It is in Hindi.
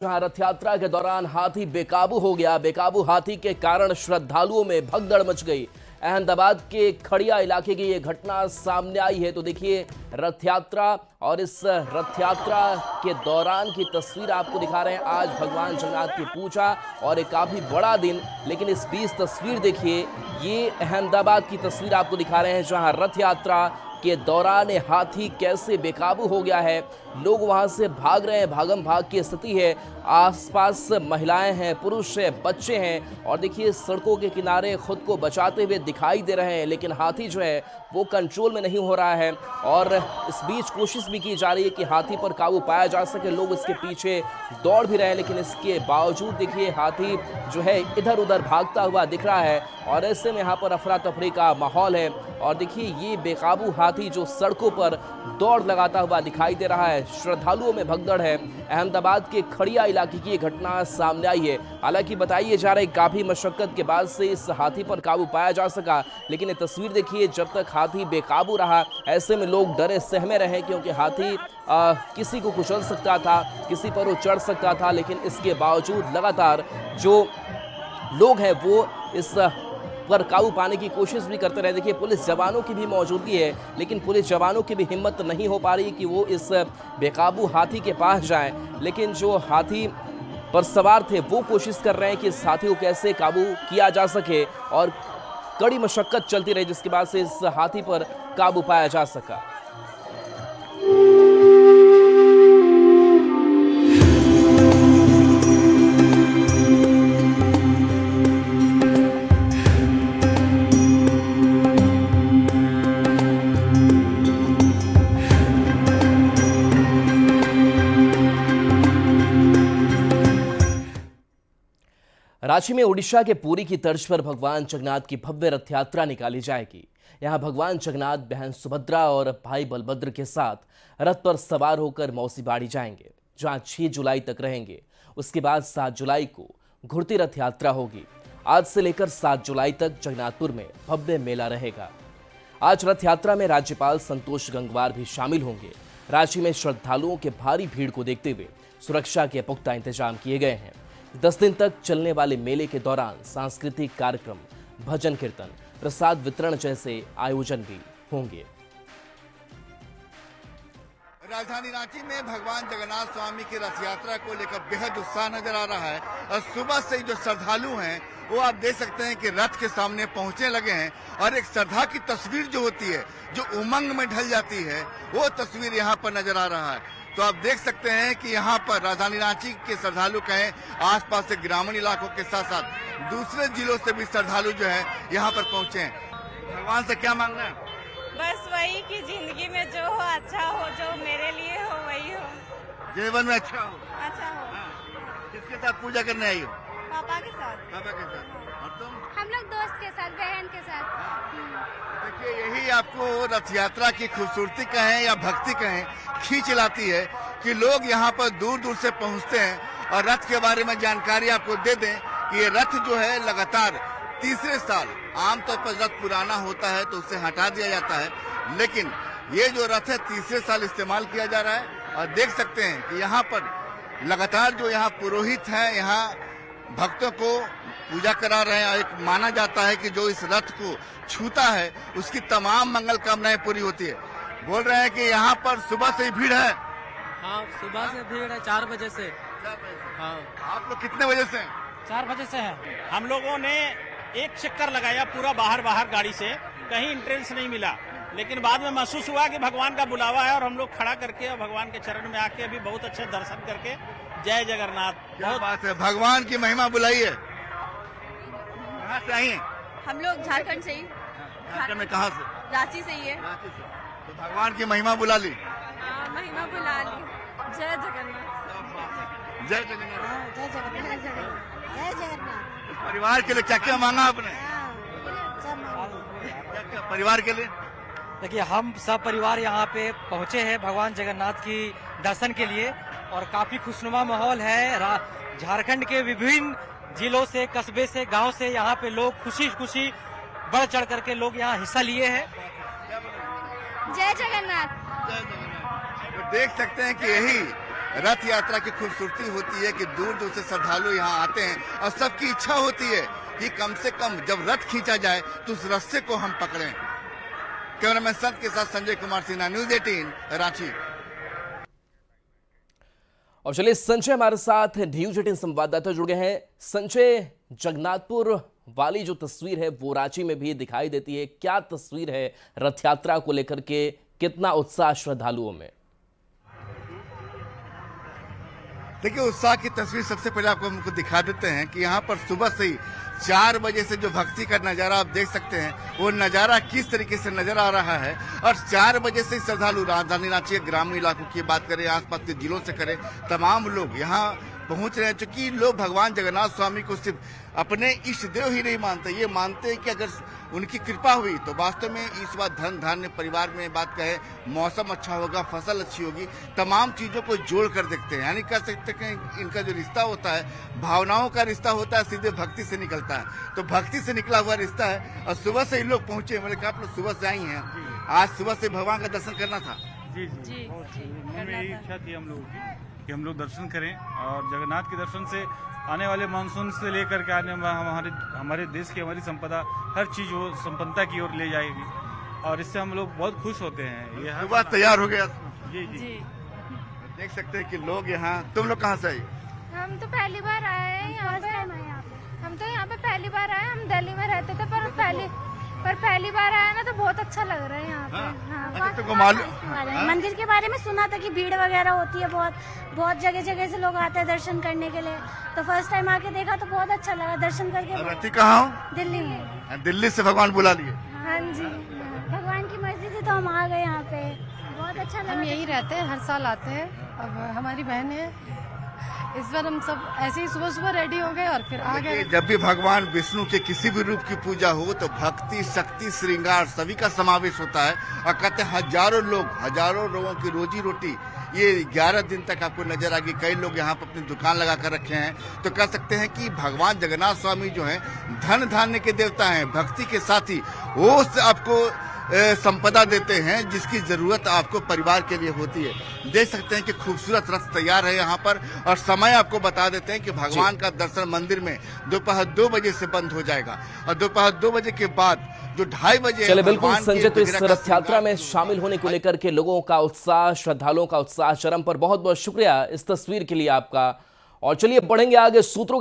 जहां रथ यात्रा के दौरान हाथी बेकाबू हो गया। बेकाबू हाथी के कारण श्रद्धालुओं में भगदड़ मच गई। अहमदाबाद के खड़िया इलाके की यह घटना सामने आई है। तो देखिए रथ यात्रा और इस रथ यात्रा के दौरान की तस्वीर आपको दिखा रहे हैं। आज भगवान जगन्नाथ की पूजा और एक काफी बड़ा दिन, लेकिन इस बीच तस्वीर देखिए, ये अहमदाबाद की तस्वीर आपको दिखा रहे हैं जहां रथ यात्रा के दौरान हाथी कैसे बेकाबू हो गया है। लोग वहां से भाग रहे हैं, भागम भाग की स्थिति है। आसपास महिलाएं हैं, पुरुष हैं, बच्चे हैं और देखिए सड़कों के किनारे खुद को बचाते हुए दिखाई दे रहे हैं, लेकिन हाथी जो है वो कंट्रोल में नहीं हो रहा है। और इस बीच कोशिश भी की जा रही है कि हाथी पर काबू पाया जा सके। लोग इसके पीछे दौड़ भी रहे हैं, लेकिन इसके बावजूद देखिए हाथी जो है इधर उधर भागता हुआ दिख रहा है और ऐसे में यहाँ पर अफरा तफरी का माहौल है। और देखिए ये बेकाबू हाथी जो सड़कों पर दौड़ लगाता हुआ दिखाई दे रहा है। श्रद्धालुओं में भगदड़ है। अहमदाबाद के खड़िया इलाके की ये घटना सामने आई है। हालांकि बताइए जा रहा है काफी मशक्कत के बाद से इस हाथी पर काबू पाया जा सका, लेकिन ये तस्वीर देखिए, जब तक हाथी बेकाबू रहा ऐसे में लोग डरे सहमे रहे, क्योंकि हाथी किसी को कुचल सकता था, किसी पर वो चढ़ सकता था। लेकिन इसके बावजूद लगातार जो लोग हैं वो इस पर काबू पाने की कोशिश भी करते रहे। देखिए पुलिस जवानों की भी मौजूदगी है, लेकिन पुलिस जवानों की भी हिम्मत नहीं हो पा रही कि वो इस बेकाबू हाथी के पास जाएं। लेकिन जो हाथी पर सवार थे वो कोशिश कर रहे हैं कि इस हाथी को कैसे काबू किया जा सके, और कड़ी मशक्कत चलती रही जिसके बाद से इस हाथी पर काबू पाया जा सका। रांची में उड़ीसा के पुरी की तर्ज पर भगवान जगन्नाथ की भव्य रथ यात्रा निकाली जाएगी। यहां भगवान जगन्नाथ बहन सुभद्रा और भाई बलभद्र के साथ रथ पर सवार होकर मौसी बाड़ी जाएंगे, जहां 6 जुलाई तक रहेंगे। उसके बाद 7 जुलाई को घुड़ती रथ यात्रा होगी। आज से लेकर 7 जुलाई तक जगन्नाथपुर में भव्य मेला रहेगा। आज रथ यात्रा में राज्यपाल संतोष गंगवार भी शामिल होंगे। रांची में श्रद्धालुओं के भारी भीड़ को देखते हुए सुरक्षा के पुख्ता इंतजाम किए गए हैं। 10 दिन तक चलने वाले मेले के दौरान सांस्कृतिक कार्यक्रम, भजन कीर्तन, प्रसाद वितरण जैसे आयोजन भी होंगे। राजधानी रांची में भगवान जगन्नाथ स्वामी की रथ यात्रा को लेकर बेहद उत्साह नजर आ रहा है और सुबह से जो श्रद्धालु हैं वो आप देख सकते हैं कि रथ के सामने पहुंचने लगे हैं और एक श्रद्धा की तस्वीर जो होती है, जो उमंग में ढल जाती है, वो तस्वीर यहाँ पर नजर आ रहा है। तो आप देख सकते हैं कि यहाँ पर राजधानी रांची के श्रद्धालु कहें, आसपास के ग्रामीण इलाकों के साथ साथ दूसरे जिलों से भी श्रद्धालु जो है यहाँ पर पहुंचे हैं। भगवान से क्या मांगना है? बस वही कि जिंदगी में जो हो अच्छा हो, जो मेरे लिए हो वही हो, जीवन में अच्छा हो। अच्छा हो। किसके साथ पूजा करने आई हो? पापा के साथ। पापा के साथ। और तुम? हम लोग दोस्त के साथ, बहन के साथ। देखिए यही आपको रथ यात्रा की खूबसूरती कहें या भक्ति कहें, खींच लाती है कि लोग यहाँ पर दूर दूर से पहुँचते हैं। और रथ के बारे में जानकारी आपको दे दें कि ये रथ जो है लगातार तीसरे साल, आमतौर पर रथ पुराना होता है तो उसे हटा दिया जाता है, लेकिन ये जो रथ है तीसरे साल इस्तेमाल किया जा रहा है। और देख सकते हैं कि यहाँ पर लगातार जो यहाँ पुरोहित हैं, यहाँ भक्तों को पूजा करा रहे हैं। एक माना जाता है कि जो इस रथ को छूता है उसकी तमाम मंगल कामनाएं पूरी होती है। बोल रहे हैं कि यहाँ पर सुबह से ही भीड़ है। हाँ, सुबह से भीड़ है, 4 बजे से। हाँ। आप लोग कितने बजे से? 4 बजे से है। हम लोगों ने एक चक्कर लगाया पूरा बाहर गाड़ी से, कहीं एंट्रेंस नहीं मिला, लेकिन बाद में महसूस हुआ कि भगवान का बुलावा है और हम लोग खड़ा करके और भगवान के चरण में आके अभी बहुत अच्छे दर्शन करके जय जगन्नाथ। क्या बात है, भगवान की महिमा बुलाई है। कहाँ से आई हैं? हम लोग झारखंड से ही। झारखंड में कहाँ से? रांची से ही है। रांची से। तो भगवान की महिमा बुला ली। महिमा बुला ली। जय जगन्नाथ। जय जगन्नाथ। जय जगन्नाथ। जय जगन्नाथ। परिवार के लिए क्या क्या मांगा आपने? क्या क्या परिवार के लिए? देखिए हम सब परिवार यहाँ पे पहुँचे हैं भगवान जगन्नाथ की दर्शन के लिए और काफी खुशनुमा माहौल है। झारखंड के विभिन्न जिलों से, कस्बे से, गांव से यहाँ पे लोग खुशी खुशी बढ़ चढ़ करके लोग यहाँ हिस्सा लिए हैं। जय जगन्नाथ। जय जगन्नाथ। तो देख सकते हैं कि यही रथ यात्रा की खूबसूरती होती है कि दूर दूर से श्रद्धालु यहाँ आते हैं और सबकी इच्छा होती है कि कम से कम जब रथ खींचा जाए तो उस रस्ते को हम पकड़ें। कैमरामैन संत के साथ संजय कुमार सिन्हा, न्यूज 18 रांची। और चलिए संजय हमारे साथ न्यूज 18 संवाददाता जुड़ गए हैं। संजय, जगन्नाथपुर वाली जो तस्वीर है वो रांची में भी दिखाई देती है, क्या तस्वीर है रथ यात्रा को लेकर के, कितना उत्साह श्रद्धालुओं में? देखिए, उत्साह की तस्वीर सबसे पहले आपको हमको दिखा देते हैं कि यहाँ पर सुबह से ही 4 बजे से जो भक्ति का नजारा आप देख सकते हैं, वो नजारा किस तरीके से नजर आ रहा है। और 4 बजे से श्रद्धालु राजधानी रांची के ग्रामीण इलाकों की बात करें, आसपास के जिलों से करें, तमाम लोग यहाँ पहुंच रहे हैं। चूंकि लोग भगवान जगन्नाथ स्वामी को सिर्फ अपने इष्ट देव ही नहीं मानते, ये मानते हैं कि अगर उनकी कृपा हुई तो वास्तव में इस बार धन धान्य परिवार में बात कहे, मौसम अच्छा होगा, फसल अच्छी होगी, तमाम चीजों को जोड़ कर देखते हैं। यानी कह सकते हैं कि इनका जो रिश्ता होता है, भावनाओं का रिश्ता होता है, सीधे भक्ति से निकलता है। तो भक्ति से निकला हुआ रिश्ता है। और सुबह से ही लोग पहुंचे, मतलब आप लोग सुबह से आई हैं, आज सुबह से भगवान का दर्शन करना था। जी जी, मन में यही इच्छा थी हम लोगों की कि हम लोग दर्शन करें, और जगन्नाथ के दर्शन से आने वाले मानसून से लेकर के आने हमारे देश की हमारी संपदा, हर चीज वो संपन्नता की ओर ले जाएगी, और इससे हम लोग बहुत खुश होते हैं। ये सुबह तैयार हो गया। जी जी, देख सकते हैं कि लोग यहाँ, तुम लोग कहाँ से आई? हम तो पहली बार आए हैं यहाँ पे। हम तो यहाँ पे पहली बार आए। हम दिल्ली में रहते थे, पर पहली बार आया ना तो बहुत अच्छा लग रहा है यहाँ पे। हाँ। तुमको मालूम मंदिर के बारे में सुना था कि भीड़ वगैरह होती है, बहुत जगह जगह से लोग आते हैं दर्शन करने के लिए। तो फर्स्ट टाइम आके देखा तो बहुत अच्छा लगा दर्शन करके। रति कहाँ हो? दिल्ली में। दिल्ली से भगवान बुला लिए? हाँ जी, भगवान की मर्जी थी तो हम आ गए यहाँ पे, बहुत अच्छा लगा। हम यही रहते हैं, हर साल आते हैं। अब हमारी बहन है, इस बार हम सब ऐसे ही सुबह सुबह रेडी हो गए और फिर आ गए। जब भी भगवान विष्णु के किसी भी रूप की पूजा हो तो भक्ति, शक्ति, श्रृंगार सभी का समावेश होता है। और कहते हैं हजारों लोगों की रोजी रोटी ये 11 दिन तक आपको नजर आएगी। कई लोग यहाँ पर अपनी दुकान लगा कर रखे हैं। तो कह सकते हैं कि भगवान जगन्नाथ स्वामी जो हैं धन धान्य के देवता हैं, भक्ति के साथ ही वो आपको संपदा देते हैं जिसकी जरूरत आपको परिवार के लिए होती है। देख सकते हैं कि खूबसूरत रथ तैयार है यहाँ पर, और समय आपको बता देते हैं कि भगवान का दर्शन मंदिर में दोपहर 2 बजे से बंद हो जाएगा, और दोपहर 2 बजे के बाद जो 2:30 बजे। चले बिल्कुल संजय, तो इस रथ यात्रा में शामिल होने को लेकर के लोगों का उत्साह, श्रद्धालुओं का उत्साह चरम पर। बहुत बहुत शुक्रिया इस तस्वीर के लिए आपका। और चलिए बढ़ेंगे आगे सूत्रों